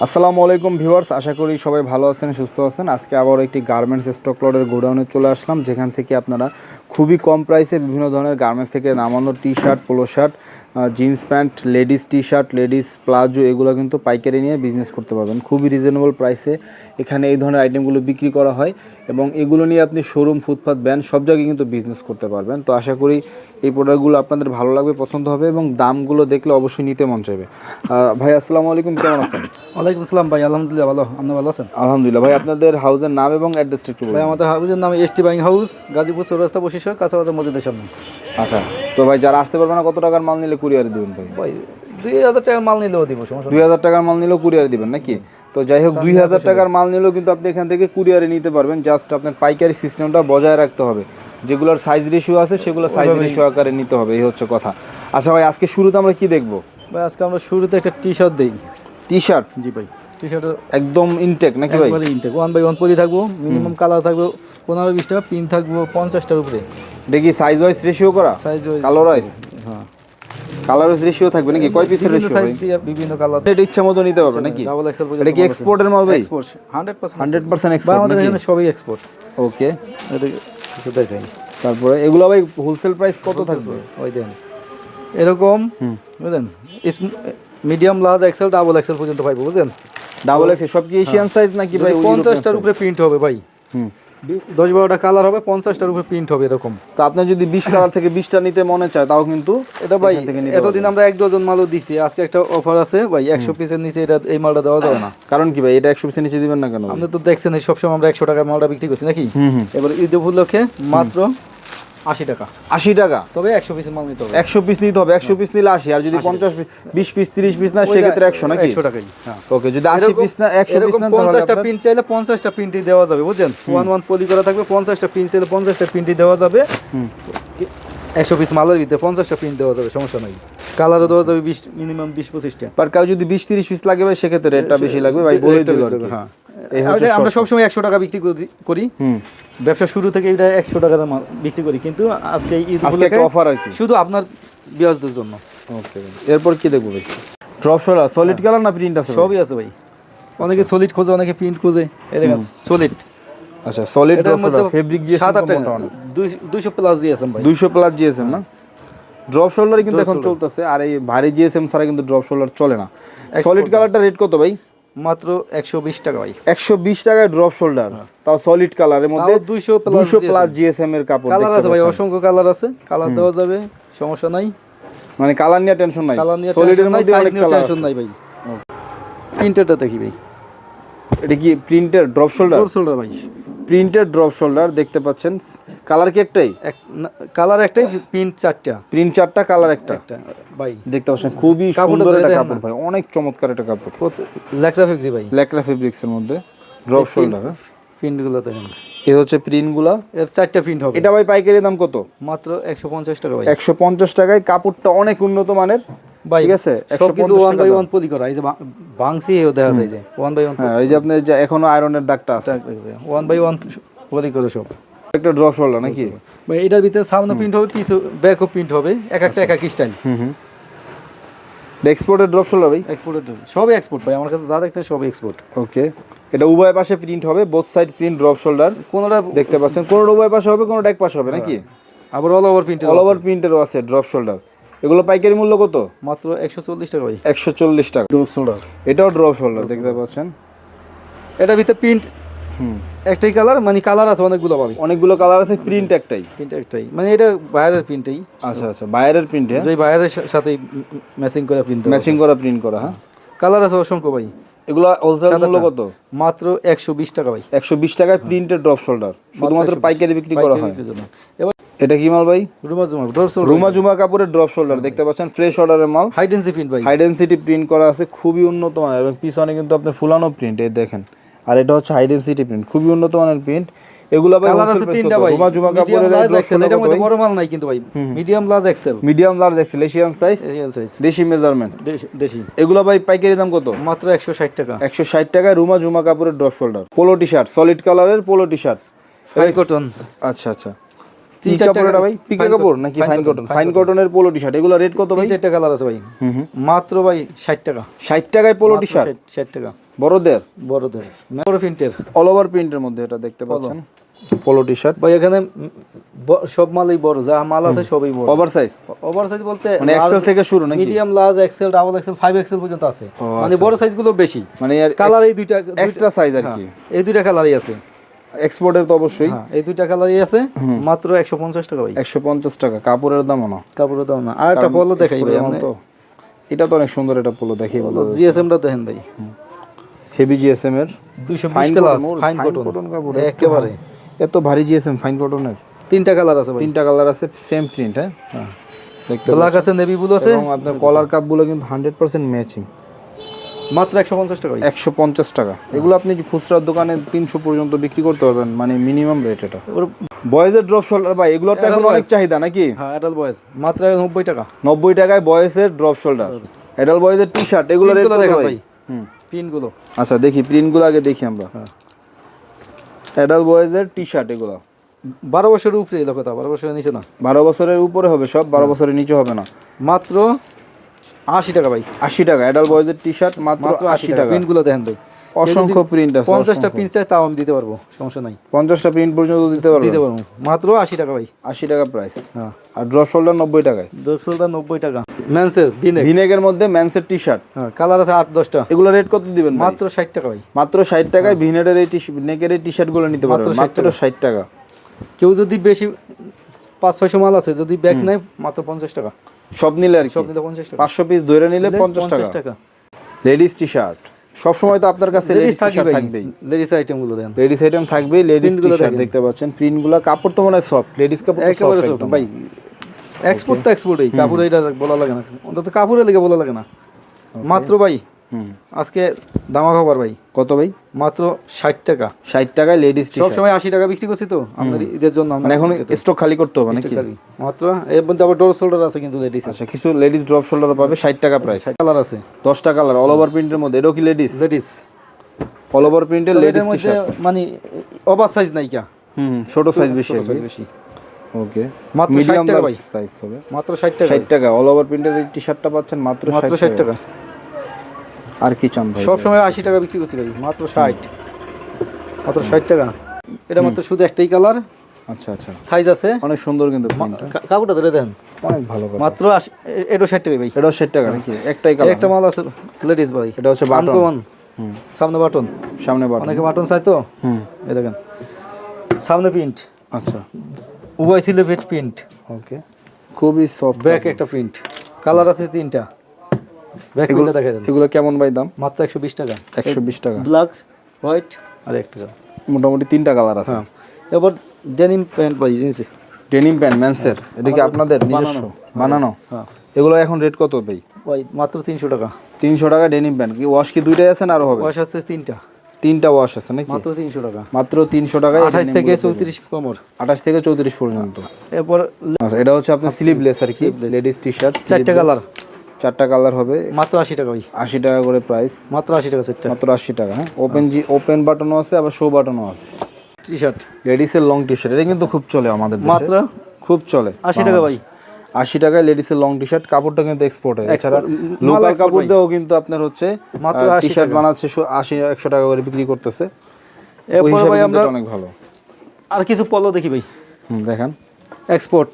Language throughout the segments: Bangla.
আসসালামু আলাইকুম ভিউয়ার্স, আশা করি সবাই ভালো আছেন, সুস্থ আছেন। আজকে আবার একটি গার্মেন্টস স্টক লটের গোডাউনে চলে আসলাম, যেখান থেকে আপনারা খুবই কম প্রাইসে বিভিন্ন ধরনের গার্মেন্টস থেকে নামানো T shirt, polo shirt, jeans pant, ladies T shirt, ladies palazzo এগুলো কিন্তু পাইকারি নিয়ে বিজনেস করতে পারবেন। খুবই রিজনেবল প্রাইসে এখানে এই ধরনের আইটেমগুলো বিক্রি করা হয় এবং এগুলো নিয়ে আপনি শোরুম, ফুটপাথ, ব্যান্ড সব জায়গায় কিন্তু বিজনেস করতে পারবেন। তো আশা করি এই প্রোডাক্টগুলো আপনাদের ভালো লাগবে, পছন্দ হবে এবং দামগুলো দেখলে অবশ্যই নিতে মন চাইবে। ভাই আসসালামু আলাইকুম, কেমন আছেন? ওয়ালাইকুম আসসালাম ভাই, আলহামদুলিল্লাহ ভালো। আপনি ভালো আছেন? আলহামদুলিল্লাহ। ভাই আপনাদের হাউসের নাম এবং অ্যাড্রেসটা একটু ভাই বলুন। আমাদের হাউসের নাম এসটি বাইং হাউস, গাজীপুর চৌরাস্তা বশিষ্ঠ, কাঁচাবাজার মসজিদের সামনে। আচ্ছা, তো ভাই যারা আসতে পারবে না কত টাকার মাল নিলে কুরিয়ারে দিবেন ভাই? ভাই 2000 টাকার মাল নিলেও দিব, সমস্যা 2000 টাকার মাল নিলেও কুরিয়ারে দিবেন নাকি? তো যাই হোক, 2000 টাকার মাল নিলেও কিন্তু আপনি এখান থেকে কুরিয়ারে নিতে পারবেন। জাস্ট আপনার পাইকারি সিস্টেমটা বজায় রাখতে হবে। যেগুলোর সাইজ রেশিও আছে সেগুলো সাইজ রেশিও আকারে নিতে হবে, এই হচ্ছে কথা। আচ্ছা ভাই, আজকে শুরুতে আমরা কি দেখবো? ভাই আজকে আমরা শুরুতে একটা টি শার্ট দিই। T shirt? জি ভাই, টি শার্টের একদম ইনটেক নাকি ভাই? একবারে ইনটেক, 1/1 পলি থাকবো, মিনিমাম কালার থাকবে 15-20 টাকা, পিন থাকবো 50টার উপরে। দেখি সাইজ ওয়াইজ রেশিও করা, সাইজ কালার ওয়াইজ? হ্যাঁ, কালার ওয়াইজ রেশিও থাকবে নাকি? কয় পিসের বিভিন্ন রেশিও সাইজ ভাই? দিয়ে বিভিন্ন কালার, এটা ইচ্ছা মতো নিতে পারবে নাকি? ডাবল এক্সেল পর্যন্ত। এটা কি এক্সপোর্টের মাল ভাই? এক্সপোর্ট 100%। 100% ভাই এক্সপোর্ট আমাদের নাকি? এখানে সবই এক্সপোর্ট। ওকে, এটা কিছু দেখাই। তারপরে এগুলো ভাই হোলসেল প্রাইস কত থাকবে? ওই দেন এরকম, বুঝলেন, medium, large, XL, double XL পর্যন্ত পাইবো, বুঝলেন। ডাবল এক্স সব কি এশিয়ান সাইজ নাকি ভাই? 50টার উপরে প্রিন্ট হবে ভাই, 10-12টা কালার হবে, 50টার উপরে প্রিন্ট হবে এরকম। তো আপনার যদি 20 কালার থেকে 20টা নিতে মনে চায় তাও কিন্তু এটা ভাই এখান থেকে নিতে এতদিন আমরা 1 ডজন মালও দিছি, আজকে একটা অফার আছে ভাই, 100 পিসের নিচে এটা এই মালটা দেওয়া যাবে না। কারণ কি ভাই, এটা 100 পিসের নিচে দিবেন না কেন? আপনি তো দেখছেন সবসময় আমরা 100 টাকায় মালটা বিক্রি করছি নাকি? এবার ঈদ উপলক্ষে মাত্র 80 টাকা। 80 টাকা? তবে 100 পিসের মাল নিতে হবে। 100 পিস নিতে হবে, 100 পিস নিলে 80, আর যদি 50 পিস, 20 পিস, 30 পিস না সেক্ষেত্রে 100 নাকি? 100 টাকাই। হ্যাঁ, ওকে, যদি 80 পিস না 100 পিস না 50টা প্রিন্ট চাইলে 50টা প্রিন্টই দেওয়া যাবে, বুঝছেন। 1/1 পলি করা থাকবে, 50টা প্রিন্ট চাইলে 50টা প্রিন্টই দেওয়া যাবে। 100 পিস মালের ভিতরে 50টা প্রিন্ট দেওয়া যাবে, সমস্যা নাই। কালারও দেওয়া যাবে 20, মিনিমাম 20-25টা। আর কাউ যদি 20-30 পিস লাগে ভাই সেক্ষেত্রে রেটটা বেশি লাগবে ভাই, বলে দিল আর কি। হ্যাঁ, আমরা সবসময় 100 টাকা বিক্রি করি। ব্যবসা শুরু থেকে এটা 100 টাকার মাল বিক্রি করি, কিন্তু আজকে ঈদ উপলক্ষে অফার আর কি, শুধু আপনার বিয়াজদের জন্য। ওকে, এরপর কি দেখবো ভাই? ড্রপ শোল্ডার সলিড কালার না প্রিন্ট আছে? সবই আছে ভাই, অনেকে সলিড খোঁজে, অনেকে প্রিন্ট খোঁজে। এই দেখেন সলিড। আচ্ছা, সলিড ড্রপ মধ্যে শোল্ডার, ফেব্রিক দিয়ে 200 প্লাস জিএসএম ভাই, 200 প্লাস জিএসএম না? ড্রপ শোল্ডারই কিন্তু এখন চলতেছে, আর এই ভারী জিএসএম ছাড়া কিন্তু ড্রপ শোল্ডার চলে না। সলিড কালারটা রেট কত ভাই? মাত্র 120 টাকা ভাই। 120 টাকায় ড্রপ শোল্ডার, তাও সলিড কালারের মধ্যে 200 প্লাস জিএসএম এর কাপড়। কালার আছে ভাই, অসংখ্য কালার আছে, কালার দেওয়া যাবে, সমস্যা নাই। মানে কালার নিয়ে টেনশন নাই, কালার নিয়ে সলিডের মধ্যে সাইজ অনেক নিয়ে কালার টেনশন আছে। নাই ভাই। প্রিন্টারটা দেখি ভাই, এটা কি প্রিন্টের ড্রপ শোল্ডার? ড্রপ শোল্ডার ভাই, প্রিন্টের ড্রপ শোল্ডার দেখতে পাচ্ছেন। কালার কি একটাই? কালার একটাই, প্রিন্ট 4টা। প্রিন্ট 4টা, কালার একটা ভাই। দেখতে পাচ্ছেন, খুবই সুন্দর একটা কাপড় ভাই, অনেক চমৎকার একটা কাপড়। ল্যাকড়া ফেব্রিক ভাই, ল্যাকড়া ফেব্রিক্স এর মধ্যে ড্রপ শোল্ডার। প্রিন্টগুলো দেখেন, এই হচ্ছে প্রিন্টগুলা, এর 4টা প্রিন্ট হবে। এটা ভাই পাইকারি দাম কত? মাত্র 150 টাকা ভাই। 150 টাকায় কাপড়টা অনেক উন্নত মানের ভাই, ঠিক আছে। সব কিন্তু 1/1 পলি করা, এই যে ভাঙছি এও দেখা যায় যে 1/1। হ্যাঁ, এই যে আপনি যে এখনো আয়রনের দাগটা আছে, 1/1 পলি করে সব। একটা ড্রপ শোল্ডার নাকি ভাই? এটার ভিতরে সামনে প্রিন্ট হবে, পিছু ব্যাকও প্রিন্ট হবে, এক একটা এক এক স্টাইল। এক্সপোর্টের ড্রপ শোল্ডার ভাই? এক্সপোর্টেড, সবই এক্সপোর্ট ভাই, আমার কাছে যা দেখছেন সবই এক্সপোর্ট। ওকে, এটা উভয় পাশে প্রিন্ট হবে, both side print drop shoulder কোনটা দেখতে পাচ্ছেন, কোনটা উভয় পাশে হবে, কোনটা এক পাশে হবে নাকি? আবার all over print, all over প্রিন্টেরও আছে ড্রপ শোল্ডার। এগুলো পাইকারি মূল্য কত? মাত্র 140 টাকা ভাই। 140 টাকা ড্রপ শোল্ডার, এটাও ড্রপ শোল্ডার দেখতে পাচ্ছেন। এটার ভিতরে প্রিন্ট একটাই কালার, মানে কালার আছে অনেকগুলো ভাই, অনেকগুলো কালার আছে, প্রিন্ট একটাই। প্রিন্ট একটাই, মানে এটা বাইরের প্রিন্টই। আচ্ছা আচ্ছা, বাইরের প্রিন্ট, যে বাইরের সাথে ম্যাচিং করে প্রিন্ট, ম্যাচিং করা প্রিন্ট করা। হ্যাঁ, কালার আছে অসংখ্য ভাই। এগুলো হোলসেল মূল্য কত? মাত্র 120 টাকা ভাই। 120 টাকায় প্রিন্টেড ড্রপ শোল্ডার, শুধুমাত্র পাইকারি বিক্রি করা হয়। এবার এটা কি মাল ভাই? রুমা জুমা কাপড়ের ড্রপ শোল্ডার দেখতে পাচ্ছেন, ফ্রেশ অর্ডারের মাল, হাই ডেন্সিটি প্রিন্ট ভাই, হাই ডেনসিটি প্রিন্ট করা আছে, খুবই উন্নত মানের, এবং পিছনে কিন্তু আপনার ফুলানো প্রিন্ট, এই দেখেন। আর এটা হচ্ছে হাই ডেনসিটি প্রিন্ট, খুবই উন্নত মানের প্রিন্ট। এগুলো ভাই কালার আছে 3টা ভাই, রুমা জুমা কাপড়ের এটার মধ্যে বড় মাল নাই কিন্তু ভাই, medium large Excel, medium large Excel, Asian size, দেশি মেজারমেন্ট, দেশি। এগুলো ভাই পাইকারি দাম কত? মাত্র 160 টাকা। 160 টাকায় রুমা জুমা কাপড়ের drop shoulder. Polo T shirt, solid কালারের polo T shirt, fine cotton. আচ্ছা আচ্ছা, কি কাপড় এটা ভাই? পিকে কাপড় নাকি ফাইন কটন? ফাইন কটনের পোলো টি শার্ট, এগুলো রেট কত ভাই? 3-4টা কালার আছে ভাই, মাত্র ভাই 60 টাকা। 60 টাকায় পোলো টি শার্ট, 60 টাকা বড়দের বড়দের, বড় প্রিন্টের অল ওভার প্রিন্টের মধ্যে এটা দেখতে পাচ্ছেন পোলো টি শার্ট ভাই। এখানে সব মালই বড়, যা মাল আছে সবই বড়। ওভার সাইজ, ওভার সাইজ বলতে মানে এক্সেল থেকে শুরু নাকি? Medium, large, XL, double XL, 5XL পর্যন্ত আছে। মানে বড় সাইজ গুলো বেশি, মানে এর কালার এই দুইটা এক্সট্রা সাইজ আর কি। এই দুইটা কালারই আছে, এক্সপোর্টের তো অবশ্যই। হ্যাঁ এই দুইটা কালারই আছে, মাত্র 150 টাকা ভাই। 150 টাকা, কাপড়ের দামও না। কাপড়ের দাম না। আর একটা পোলো দেখাই ভাই আপনি, তো এটা তো অনেক সুন্দর, এটা পোলো দেখাই বলো। জিএসএম টা দেখেন ভাই, হেভি জিএসএম এর 220 প্লাস ফাইন কটন কাপড় একেবারে। এত ভারী জিএসএম ফাইন কটনের। 3টা কালার আছে ভাই, 3টা কালার আছে, সেম প্রিন্ট। হ্যাঁ দেখতে ব্ল্যাক আছে, নেভি ব্লু আছে, এবং আপনার কলার কাপগুলো কিন্তু 100% ম্যাচিং। মাত্র 150 টাকা ভাই। 150 টাকা। এগুলো আপনি খুচরার দোকানে 300 পর্যন্ত বিক্রি করতে পারবেন, মানে মিনিমাম রেট এটা। বয়েজের ড্রপ শোল্ডার ভাই, এগুলোর তো এখন অনেক চাহিদা নাকি? হ্যাঁ অ্যাডাল বয়েজ, মাত্র 90 টাকা। 90 টাকায় বয়েজের ড্রপ শোল্ডার, এডাল বয়েজের টি শার্ট, এগুলো রেট কত দেখেন ভাই? ভাই, পিন গুলো। আচ্ছা দেখি প্রিন্টগুলো আগে দেখি আমরা। এডাল বয়েজের টি শার্ট, এগুলো 12 বছরের উপরে এলো কথা, 12 বছরের নিচে না। 12 বছরের উপরে হবে সব, 12 বছরের নিচে হবে না। মাত্র 80 টাকা ভাই। 80 টাকা এডাল বয়েজের টি শার্ট, মাত্র 80 টাকা। পিন গুলো দেখেন ভাই, অসংখ্য প্রিন্ট আছে। 50টা পিন চাই তাও আমি দিতে পারবো, সমস্যা নাই। 50টা প্রিন্ট পর্যন্ত দিতে পারবো? দিতে পারবো, মাত্র 80 টাকা ভাই। 80 টাকা প্রাইস। হ্যাঁ আর ড্রপ শোল্ডার 90 টাকায়। ডোরফুলটা 90 টাকা। মেন্সের ভিনেক, ভিনেকের মধ্যে মেন্সের টি শার্ট, হ্যাঁ কালার আছে 8-10টা। এগুলো রেট কত দিবেন ভাই? মাত্র 60 টাকা ভাই। মাত্র 60 টাকায় ভিনেটের এই নেকের এই টি শার্ট গুলো নিতে পারবেন মাত্র 60 টাকা। কেউ যদি বেশি 500-600 মাল আছে, যদি ব্যাগ নেয় মাত্র 50 টাকা। সব নিলে আর কি, সব নিলে 50 টাকা। 500 পিস ধরে নিলে 50 টাকা। লেডিস টি শার্ট সব সময় তো আপনার কাছে লেডিস টি শার্ট থাকবেই, লেডিস আইটেম গুলো দেন। লেডিস আইটেম থাকবেই। লেডিস টি শার্ট দেখতে পাচ্ছেন, প্রিন্ট গুলো, কাপড় তো মনে হয় সফট, লেডিস কাপড় একেবারে সফট ভাই। এক্সপোর্ট তো এক্সপোর্ট, এই কাপড় এটা বলা লাগে না, অন্তত কাপড়ের লেগে বলা লাগে না। মাত্র ভাই আজকে দামা খবর ভাই। কত ভাই? মাত্র 60 টাকা। 60 টাকায় লেডিস টি সব শার্ট। সময় 80 টাকা বিক্রি করছি তো আপনার ঈদের জন্য। মানে এখন স্টক খালি করতে হবে নাকি? মাত্র এর মধ্যে আবার ডোর শোল্ডার আছে কিন্তু লেডিস। আচ্ছা কিছু লেডিস ড্রপ শোল্ডার পাবে 60 টাকা প্রাইস। কালার আছে 10টা কালার, অল ওভার প্রিন্টের মধ্যে। এটাও কি লেডিস? লেডিস অল ওভার প্রিন্টের লেডিস টি শার্ট, মানে ওভার সাইজ নাই কা। ছোট সাইজ বেশি, সাইজ বেশি। ওকে মাত্র 60 টাকা ভাই। সাইজ হবে মাত্র 60 টাকা। 60 টাকা অল ওভার প্রিন্টের এই টি শার্টটা পাচ্ছেন মাত্র 60 টাকা। আর কি চান ভাই? সব সময় 80 টাকা বিক্রি করছি ভাই, মাত্র 60। মাত্র 60 টাকা। এটা মাত্র শুধু একটাই কালার। আচ্ছা আচ্ছা, সাইজ আছে অনেক সুন্দর কিন্তু প্রিন্টটা, কাপড়টা ধরে দেন অনেক ভালো কথা। মাত্র 80। এটা 60 টাকা ভাই। এটাও 60 টাকা নাকি? একটাই কালার, একটা মাল আছে লেডিস ভাই। এটা হচ্ছে বাটন, সামনে বাটন, সামনে বাটন। অনেকে বাটন চাই তো, এই দেখেন সামনে প্রিন্ট। আচ্ছা উভয় সিলেভেট প্রিন্ট। ওকে, খুবই সফট। ব্যাক একটা প্রিন্ট, কালার আছে 3টা। ব্যাক গুলো দেখা দেন। এগুলো কেমন ভাই দাম? মাত্র 120 টাকা। 120 টাকা। ব্ল্যাক, হোয়াইট আর একটা মোটামুটি 3টা কালার আছে। হ্যাঁ, এবার ডেনিম প্যান্ট ভাই জিন্স। ডেনিম প্যান্ট মেন্সের, এটা কি আপনাদের নিজস্ব বানানো? হ্যাঁ। এগুলো এখন রেট কত ভাই? ভাই মাত্র 300 টাকা। 300 টাকা ডেনিম প্যান্ট। কি ওয়াশ কি দুইটাই আছে না আরো হবে? ওয়াশ আছে 3টা। 3টা ওয়াশ আছে নাকি? মাত্র 300 টাকা। মাত্র 300 টাকায় 28 থেকে 34 কমর। 28 থেকে 34 পর্যন্ত। এরপর আচ্ছা এটা হচ্ছে আপনার স্লিভলেস আর কি, লেডিস টি শার্ট। 4টা কালার, 4টা কালার হবে, মাত্র 80 টাকা ভাই। 80 টাকা করে প্রাইস। মাত্র 80 টাকা সেটটা। মাত্র 80 টাকা। হ্যাঁ, ওপেন বাটনও আছে, আবার শো বাটনও আছে। টি শার্ট, লেডিসের লং টি শার্ট, এটা কিন্তু খুব চলে আমাদের দেশে, মাত্র খুব চলে। 80 টাকা ভাই। 80 টাকায় লেডিসের লং টি শার্ট। কাপড়টা কিন্তু এক্সপোর্ট হয়, এছাড়া লোকাল কাপড় দিয়েও কিন্তু আপনার হচ্ছে মাত্র টি শার্ট বানাচ্ছে 80-100 টাকা করে বিক্রি করতেছে। এরপর ভাই আমরা অনেক ভালো আর কিছু পলো দেখি ভাই। দেখেন এক্সপোর্ট,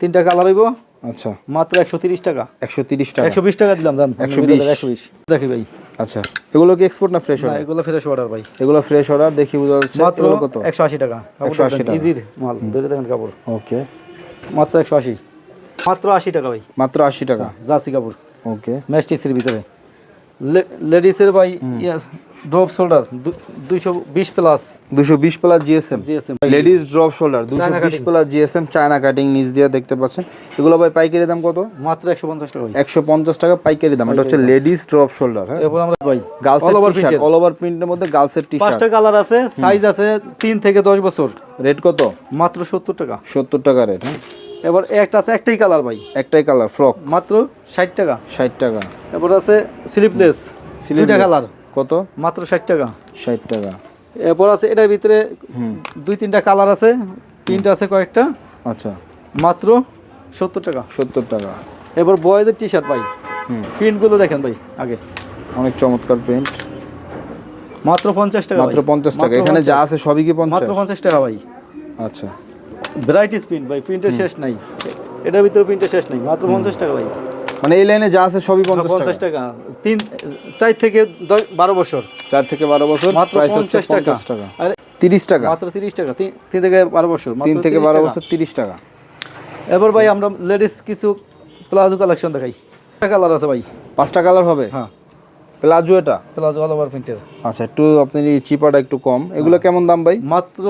3টা কালার হইব। আচ্ছা মাত্র 130 টাকা। 130 টাকা। 120 টাকা দিলাম জান। 120 দেখি ভাই। আচ্ছা এগুলো কি এক্সপোর্ট না ফ্রেশ না অর্ডার? এগুলো ফ্রেশ অর্ডার ভাই। এগুলো ফ্রেশ অর্ডার, দেখি বোঝা যাচ্ছে। মাত্র কত? 180 টাকা। 180 টাকা ইজির মাল, ধরে দেখেন কাপড়। ওকে, মাত্র 180। মাত্র 80 টাকা ভাই। মাত্র 80 টাকা জার্সি কাপড়। ওকে, ম্যাস্টিসের ভিতরে লেডিসের ভাই drop shoulder 220 plus. 220 plus GSM. Ladies drop shoulder 220 plus GSM, China cutting নিচ দিয়ে দেখতে পাচ্ছেন। এগুলো ভাই পাইকারি দাম কত? মাত্র 150 টাকা ভাই। 150 টাকা পাইকারি দাম। এটা হচ্ছে লেডিস ড্রপ শোল্ডার। হ্যাঁ, এরপর আমরা ভাই গার্লসের টি শার্ট, অল ওভার প্রিন্টের মধ্যে গার্লসের টি শার্ট। 5টা কালার আছে, সাইজ আছে 3 থেকে 10 বছর। রেট কত? মাত্র 70 টাকা। 70 টাকা রেট। হ্যাঁ, এবার একটা আছে একটাই কালার ভাই, একটাই কালার ফ্রক, মাত্র 60 টাকা। 60 টাকা। এরপর আছে স্লিভলেস, 2টা কালার, কত? মাত্র 60 টাকা। 60 টাকা। এরপর আছে এটার ভিতরে 2-3টা কালার আছে, প্রিন্ট আছে কয়েকটা, আচ্ছা, মাত্র 70 টাকা। 70 টাকা। এবার বয়েজের টি শার্ট ভাই, হুম, প্রিন্টগুলো দেখেন ভাই আগে, অনেক চমৎকার প্রিন্ট। মাত্র 50 টাকা মাত্র ভাই। 50 টাকা। মাত্র এখানে যা 50 আছে সবই কি মাত্র 50? 50 টাকা ভাই। আচ্ছা, ভ্যারাইটিস প্রিন্ট ভাই, প্রিন্টের শেষ নাই, এটার ভিতরে প্রিন্টের শেষ নাই, মাত্র 50 টাকা ভাই। মানে এই লাইনে যা আছে সবই 50 টাকা। 50 টাকা, 4 থেকে 12 বছর, 4 থেকে 12 বছর, মাত্র প্রাইস হচ্ছে 50 টাকা। 50 টাকা। আরে 30 টাকা। মাত্র 30 টাকা, 3 থেকে 12 বছর, 3 থেকে 12 বছর 30 টাকা। এবার ভাই আমরা লেডিস কিছু প্লাজো কালেকশন দেখাই। কালার আছে ভাই, 5টা কালার হবে। হ্যাঁ প্লাজো এটা। প্লাজো অল ওভার প্রিন্টের, আচ্ছা, একটু আপনার এই চিপাটা একটু কম। এগুলো কেমন দাম ভাই? মাত্র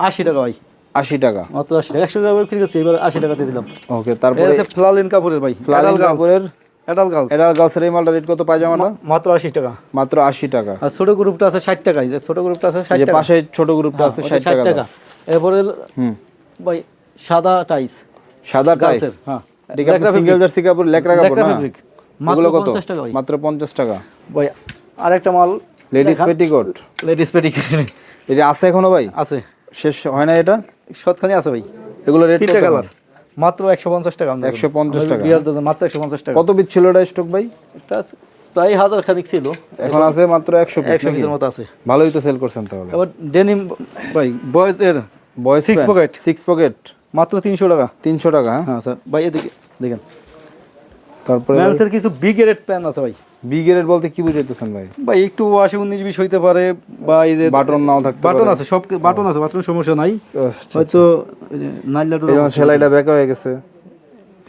80 টাকা ভাই। 80 টাকা। মাত্র 80 টাকা, 100 টাকা ফ্রি করছি, এবার 80 টাকা দিয়ে দিলাম। ওকে, এই তারপরে আছে ফ্লালিন কাপড়ের ভাই, ফ্লারিং কাপড়ের অ্যাডাল গার্লস, এডাল গার্লসের এই মালটা রেট কত পায়জামাটা? মাত্র 80 টাকা। মাত্র 80 টাকা। আর ছোট গ্রুপটা আছে 60 টাকা, এই যে ছোট গ্রুপটা আছে 60 যে টাকা, পাশে ছোট গ্রুপটা আছে 60 টাকা দাম। এরপরে হুম, ভাই সাদা টাইস সাদা টাইস। গার্লসের, হ্যাঁ এটা কি সিঙ্গেল জার্সি কাপড়, লেকড়া কাপড় না? ফেব্রিক, মাত্র এগুলো কত? 50 টাকা ভাই। মাত্র 50 টাকা। ভাই আরেকটা মাল লেডিস পেটিকোট লেডিস পেটিকোট এটা আছে এখনো ভাই? আছে, শেষ হয় না এটা? সৎখানি আছে ভাই। এগুলো রেট 3টা কালার, মাত্র 150 টাকা। 150 টাকা। বিয়াস দাদা মাত্র 150 টাকা। কত পিস ছিল এটা স্টক ভাই? এটা প্রায় 1000 খানিক ছিল, এখন আছে মাত্র 100 পিস। 100 পিসের মতো আছে। ভালোই তো সেল করছেন তাহলে। এবার ডেনিম ভাই বয়েজ এর বয়েজ 6 পকেট, 6 পকেট মাত্র 300 টাকা। 300 টাকা। হ্যাঁ, হ্যাঁ স্যার ভাই এদিকে দেখেন, তারপরে মেন্সের কিছু বিগ রেট প্যান আছে ভাই। বি গ্রেড বলতে কি বুঝাইতেছেন ভাই? ভাই একটু 80 19 20 হইতে পারে, বা এই যে বাটন নাও থাকতে বাটন পারে। আছে, সব বাটন আছে, বাটন সমস্যা নাই। আচ্ছা, হয়তো নাইলাটো এই যেমন সেলাইটা বেঁকা হয়ে গেছে।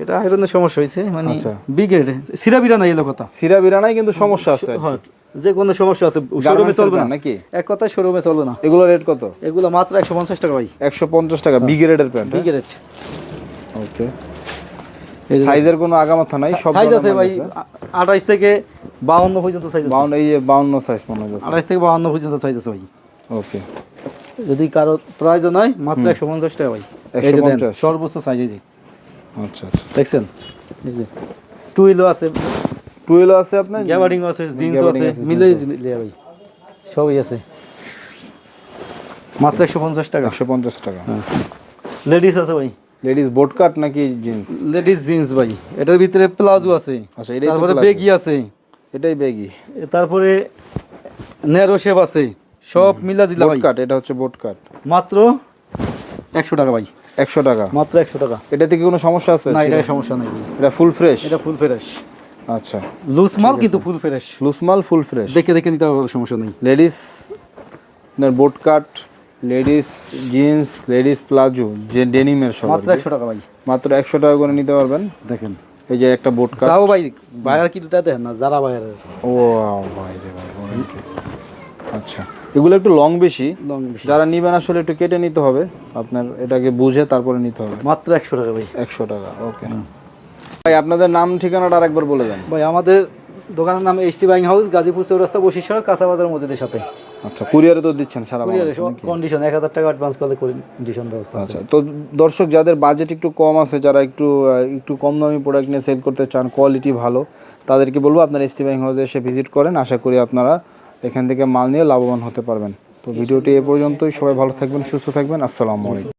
এটা আয়রনের সমস্যা হয়েছে, মানে আচ্ছা। বিগ রেট সিরা বিরা নাই এলো কথা। সিরা বিরা নাই, কিন্তু সমস্যা আছে। হ্যাঁ, যে কোনো সমস্যা আছে, শোরুমে গার্মেন্টসের চলবে না প্যান্ট নাকি? এক কথায় শোরুমে চলবে না। এগুলো রেট কত? এগুলো মাত্র 150 টাকা ভাই। 150 টাকা বি গ্রেডের প্যান্ট। Big rate. ওকে, সাইজের কোনো আগামাথা নাই, সব সাইজ আছে ভাই 28 থেকে 52 পর্যন্ত সাইজ আছে। 52, এই 52 সাইজ মনে হচ্ছে। 28 থেকে 52 পর্যন্ত সাইজ আছে ভাই। ওকে, যদি কারো প্রয়োজন হয় মাত্র 150 টাকা ভাই। এই যে দেন 150 সর্বোচ্চ সাইজ, এই যে আচ্ছা আচ্ছা। দেখছেন, এই যে টুইলও আছে, টুয়েলও আছে আপনার, গ্যাবার্ডিংও আছে, জিন্সও গ্যাবার্ডিং আছে, আছে, মিলে জিন্স ভাই সবই আছে, মাত্র 150 টাকা। 150 টাকা। লেডিস আছে ভাই, লেডিস বোট কাট নাকি জিন্স? লেডিস জিন্স ভাই, এটার ভিতরে প্লাজো আছে, আচ্ছা, এটাই তো তারপরে প্লাজো। বেগি আছে, এটাই বেগি। তারপরে ন্যারো শেপ আছে, সব মিলা জিলা বোট ভাই। কাট, এটা হচ্ছে বোট কাট। মাত্র 100 টাকা ভাই। 100 টাকা। মাত্র 100 টাকা। এটা থেকে কোনো সমস্যা আছে? না, এটা সমস্যা নাই ভাই। এটা ফুল ফ্রেশ। এটা ফুল ফ্রেশ, আচ্ছা, লুজ মাল কিন্তু ফুল ফ্রেশ, লুজ মাল ফুল ফ্রেশ। দেখে দেখে নিতে হবে, সমস্যা নেই। লেডিস বোট কাট, লেডিস জিন্স, লেডিস প্লাজো, যে ডেনিমের সব মাত্র 100 টাকা ভাই। মাত্র 100 টাকা করে নিতে পারবেন। দেখেন এই যে একটা বোট কাট। তাও ভাই বায়ার কিটা দেখেন না, যারা বায়ার ও ভাই রে ভাই, বলেন কি? আচ্ছা, এগুলো একটু লং বেশি, লং বেশি। যারা নিবেন আসলে একটু কেটে নিতে হবে, আপনার এটাকে বুঝে তারপরে নিতে হবে। মাত্র 100 টাকা ভাই। 100 টাকা। ওকে ভাই, আপনাদের নাম ঠিকানাটা আরেকবার বলে দেন। ভাই আমাদের দোকানের নাম এইচটি বাইং হাউস, গাজীপুর চৌরাস্তা, বশিরসহ, কাঁচা বাজার মসজিদের সাথে। আচ্ছা, কুরিয়ারে তো দিচ্ছেন সারা বাংলাদেশে নাকি? কন্ডিশন 1000 টাকা অ্যাডভান্স করলে কন্ডিশন ব্যবস্থা আছে। আচ্ছা, তো দর্শক যাদের বাজেট একটু কম আছে, যারা একটু কম দামি প্রোডাক্ট নিয়ে সেল করতে চান, কোয়ালিটি ভালো, তাদেরকে বলবো আপনারা এসটি ব্যাংক হাউসে এসে ভিজিট করেন। আশা করি আপনারা এখান থেকে মাল নিয়ে লাভবান হতে পারবেন। তো ভিডিওটি এ পর্যন্তই। সবাই ভালো থাকবেন, সুস্থ থাকবেন। আসসালামু আলাইকুম।